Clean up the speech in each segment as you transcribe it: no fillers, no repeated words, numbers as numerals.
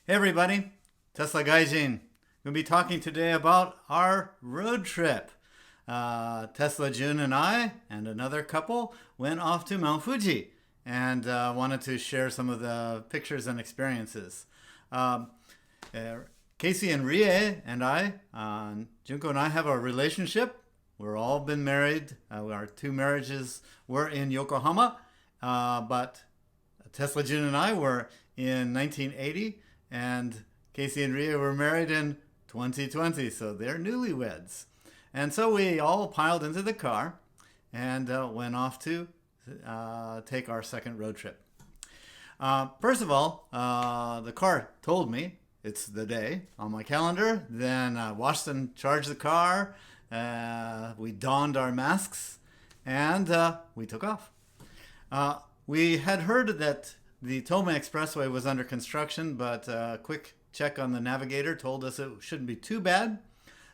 Hey everybody, Tesla Gaijin. We'll be talking today about our road trip. Tesla, Jun, and I, and another couple, went off to Mount Fuji and wanted to share some of the pictures and experiences. Casey and Rie and I, Junko and I have a relationship. We're all been married. Our two marriages were in Yokohama, but Tesla, Jun, and I were in 1980, and Casey and Rie were married in 2020, so they're newlyweds. And so we all piled into the car and went off to take our second road trip. First of all, the car told me it's the day on my calendar. Then I washed and charged the car. We donned our masks and we took off. We had heard that the Tome Expressway was under construction, but a quick check on the navigator told us it shouldn't be too bad.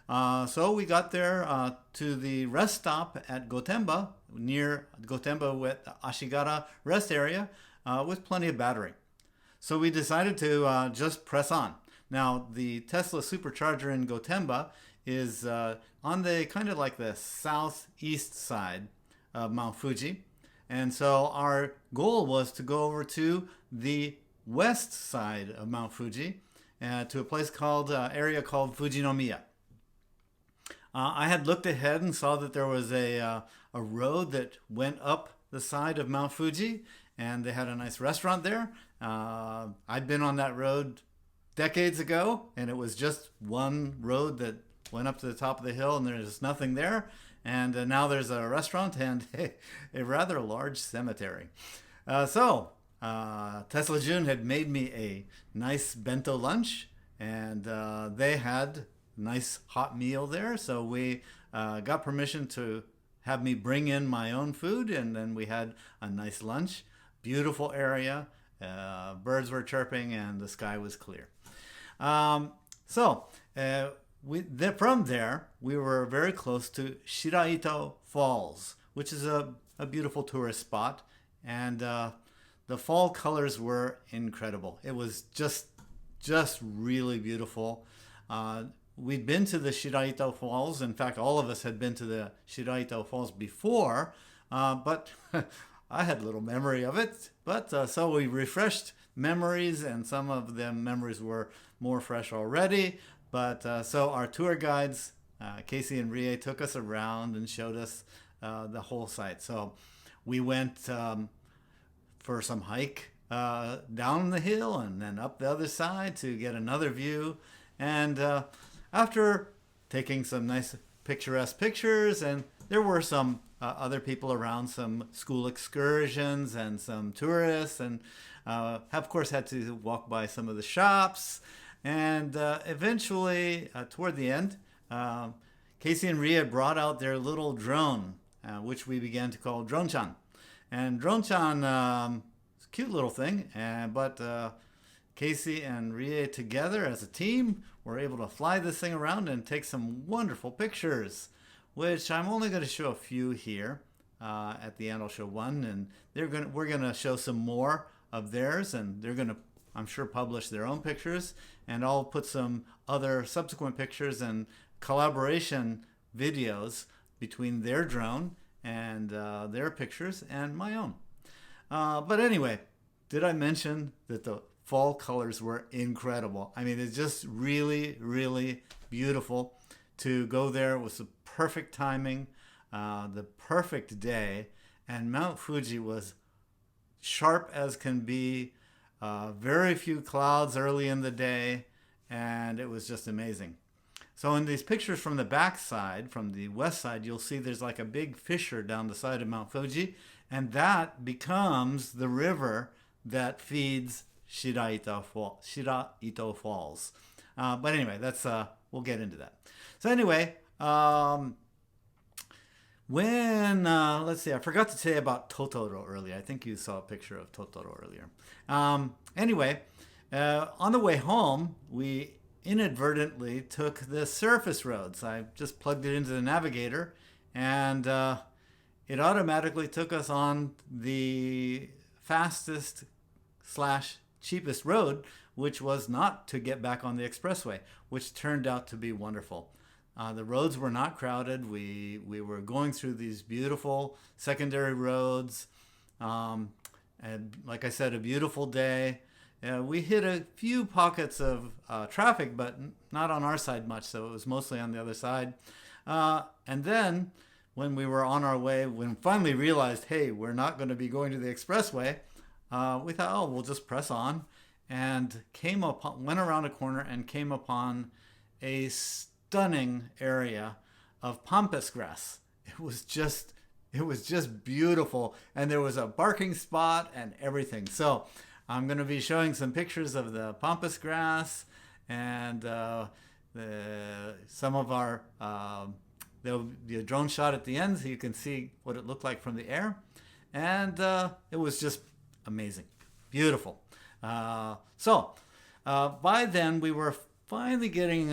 So we got there to the rest stop at Gotemba, near Gotemba with Ashigara rest area, with plenty of battery. So we decided to just press on. Now, the Tesla Supercharger in Gotemba is on the kind of like the southeast side of Mount Fuji. And so our goal was to go over to the west side of Mount Fuji, to a place called, area called Fujinomiya. I had looked ahead and saw that there was a road that went up the side of Mount Fuji, and they had a nice restaurant there. I'd been on that road decades ago, and it was just one road that went up to the top of the hill, and there's nothing there. And now there's a restaurant and a rather large cemetery. So Tesla Jun had made me a nice bento lunch, and they had a nice hot meal there. So we got permission to have me bring in my own food, and then we had a nice lunch. Beautiful area. Birds were chirping, and the sky was clear. From there, we were very close to Shiraito Falls, which is a beautiful tourist spot. And the fall colors were incredible. It was just really beautiful. We'd been to the Shiraito Falls. In fact, all of us had been to the Shiraito Falls before, but I had little memory of it. But so we refreshed memories, and some of the memories were more fresh already. But so our tour guides, Casey and Rie, took us around and showed us the whole site. So we went for some hike down the hill and then up the other side to get another view. And after taking some nice picturesque pictures, and there were some other people around, some school excursions and some tourists, and of course had to walk by some of the shops. And eventually, toward the end, Casey and Rie brought out their little drone, which we began to call Drone-chan. And Drone-chan is a cute little thing, but Casey and Rie together as a team were able to fly this thing around and take some wonderful pictures, which I'm only going to show a few here. At the end, I'll show one, and we're going to show some more of theirs, and they're going to, I'm sure, publish their own pictures, and I'll put some other subsequent pictures and collaboration videos between their drone and their pictures and my own. But anyway, did I mention that the fall colors were incredible? I mean, it's just really, really beautiful to go there. It was the perfect timing, the perfect day, and Mount Fuji was sharp as can be. Very few clouds early in the day, and it was just amazing. So in these pictures from the back side, from the west side, you'll see there's like a big fissure down the side of Mount Fuji, and that becomes the river that feeds Shiraito Falls. But anyway, that's we'll get into that. So anyway, let's see, I forgot to tell you about Totoro earlier. I think you saw a picture of Totoro earlier. Anyway, on the way home, we inadvertently took the surface roads. I just plugged it into the navigator, and it automatically took us on the fastest / cheapest road, which was not to get back on the expressway, which turned out to be wonderful. The roads were not crowded. We were going through these beautiful secondary roads. And like I said, a beautiful day. We hit a few pockets of traffic, but not on our side much, so it was mostly on the other side. And then when we were on our way, when we finally realized, hey, we're not going to be going to the expressway, we thought, oh, we'll just press on, and went around a corner and came upon a stunning area of pampas grass. It was just beautiful, and there was a parking spot and everything. So I'm going to be showing some pictures of the pampas grass, and some of our there'll be a drone shot at the end so you can see what it looked like from the air, and it was just amazing, beautiful. So by then we were finally getting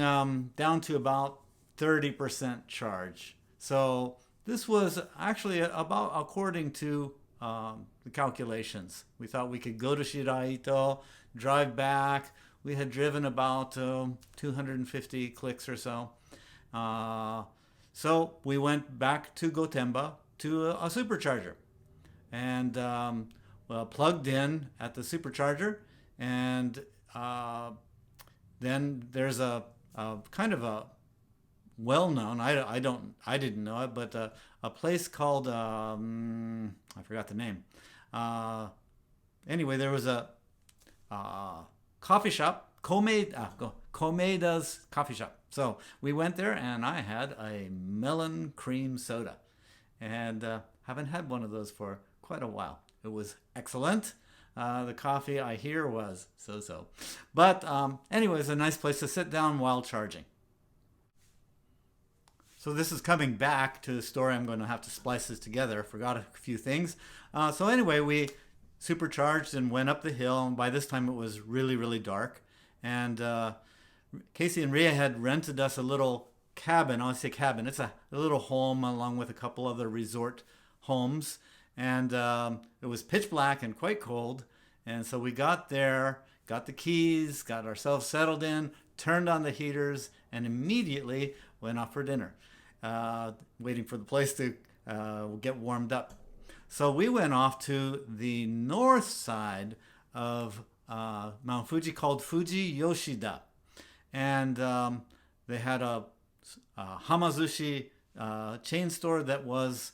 down to about 30% charge. So this was actually about according to the calculations. We thought we could go to Shiraito, drive back. We had driven about 250 clicks or so. So we went back to Gotemba to a supercharger, and plugged in at the supercharger, and then there's a kind of a well-known, I didn't know it, but a place called I forgot the name. Anyway, there was a coffee shop, Komeda's coffee shop. So we went there, and I had a melon cream soda, and haven't had one of those for quite a while. It was excellent. The coffee, I hear, was so-so. But anyway, it's a nice place to sit down while charging. So this is coming back to the story. I'm going to have to splice this together. I forgot a few things. So anyway, we supercharged and went up the hill. And by this time, it was really, really dark. And Casey and Rie had rented us a little cabin. I say cabin. It's a little home along with a couple other resort homes. And it was pitch black and quite cold. And so we got there, got the keys, got ourselves settled in, turned on the heaters, and immediately went off for dinner, waiting for the place to get warmed up. So we went off to the north side of Mount Fuji called Fujiyoshida. And they had a hamazushi chain store that was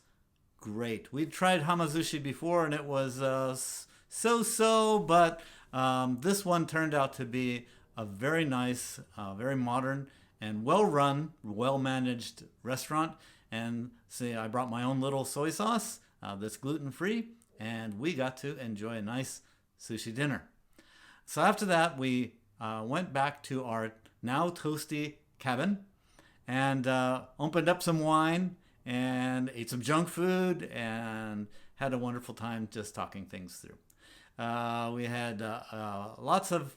great. We'd tried hamazushi before, and it was so-so, but this one turned out to be a very nice, very modern, and well-run, well-managed restaurant. And see, I brought my own little soy sauce that's gluten-free, and we got to enjoy a nice sushi dinner. So after that, we went back to our now toasty cabin and opened up some wine and ate some junk food and had a wonderful time just talking things through. We had lots of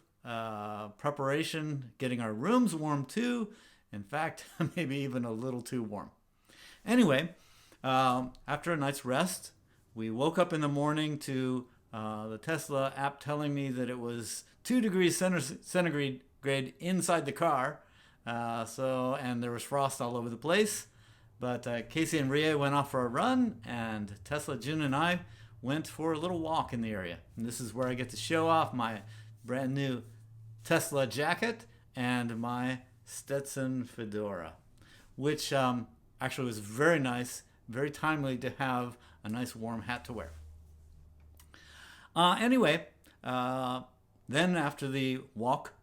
preparation, getting our rooms warm too. In fact, maybe even a little too warm. Anyway, after a night's rest, we woke up in the morning to the Tesla app telling me that it was 2 degrees centigrade inside the car. And there was frost all over the place. But Casey and Rie went off for a run, and Tesla, Jun, and I went for a little walk in the area. And this is where I get to show off my brand new Tesla jacket and my Stetson fedora, which actually was very nice, very timely to have a nice warm hat to wear. Anyway, then after the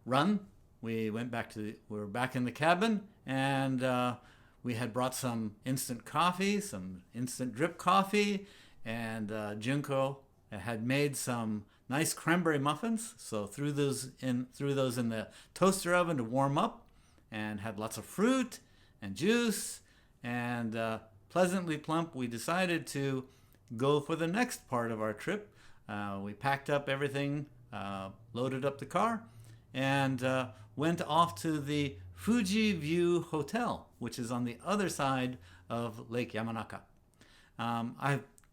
run, we were back in the cabin, and we had brought some instant coffee, some instant drip coffee, and Junko had made some nice cranberry muffins. So threw those in the toaster oven to warm up, and had lots of fruit and juice, and pleasantly plump. We decided to go for the next part of our trip. We packed up everything, loaded up the car, and went off to the Fuji View Hotel, which is on the other side of Lake Yamanaka.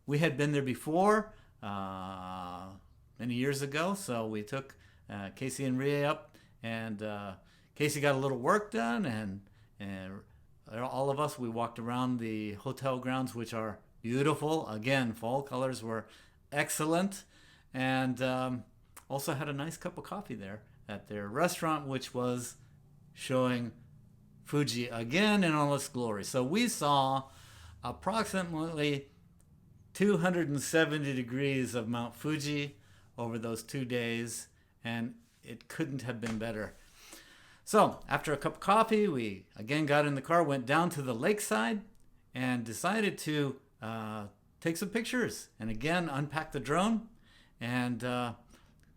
We had been there before many years ago, so we took Casey and Rie up, and Casey got a little work done, and all of us, we walked around the hotel grounds, which are beautiful. Again, fall colors were excellent, and also had a nice cup of coffee there at their restaurant, which was showing Fuji again in all its glory. So we saw approximately 270 degrees of Mount Fuji over those 2 days, and it couldn't have been better. So after a cup of coffee, we again got in the car, went down to the lakeside, and decided to take some pictures, and again unpack the drone, and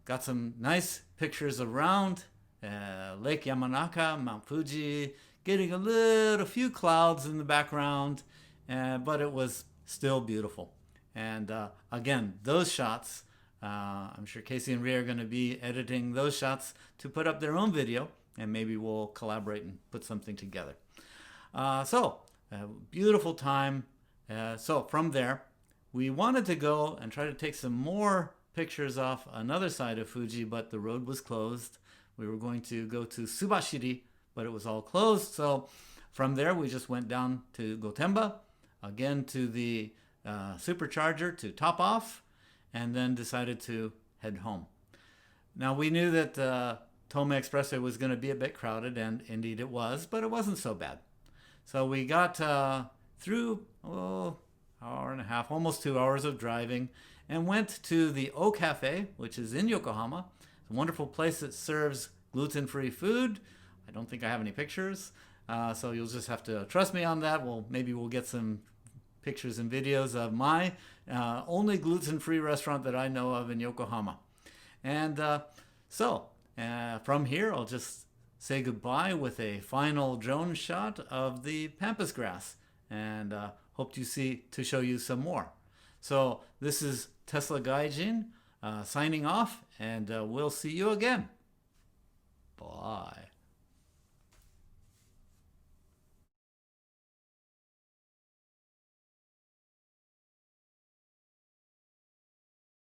got some nice pictures around Lake Yamanaka, Mount Fuji, getting a few clouds in the background, but it was still beautiful. And again, those shots, I'm sure Casey and Rie are going to be editing those shots to put up their own video, and maybe we'll collaborate and put something together. Beautiful time. So from there, we wanted to go and try to take some more pictures off another side of Fuji, but the road was closed. We were going to go to Subashiri, but it was all closed. So from there, we just went down to Gotemba, again to the Supercharger to top off, and then decided to head home. Now, we knew that Tome Expressway was going to be a bit crowded, and indeed it was, but it wasn't so bad. So we got through hour and a half, almost 2 hours of driving, and went to the O Cafe, which is in Yokohama. It's a wonderful place that serves gluten-free food. I don't think I have any pictures, so you'll just have to trust me on that. Maybe we'll get some pictures and videos of my only gluten-free restaurant that I know of in Yokohama. And from here, I'll just say goodbye with a final drone shot of the pampas grass, and hope to show you some more. So this is Tesla Gaijin signing off, and we'll see you again. Bye.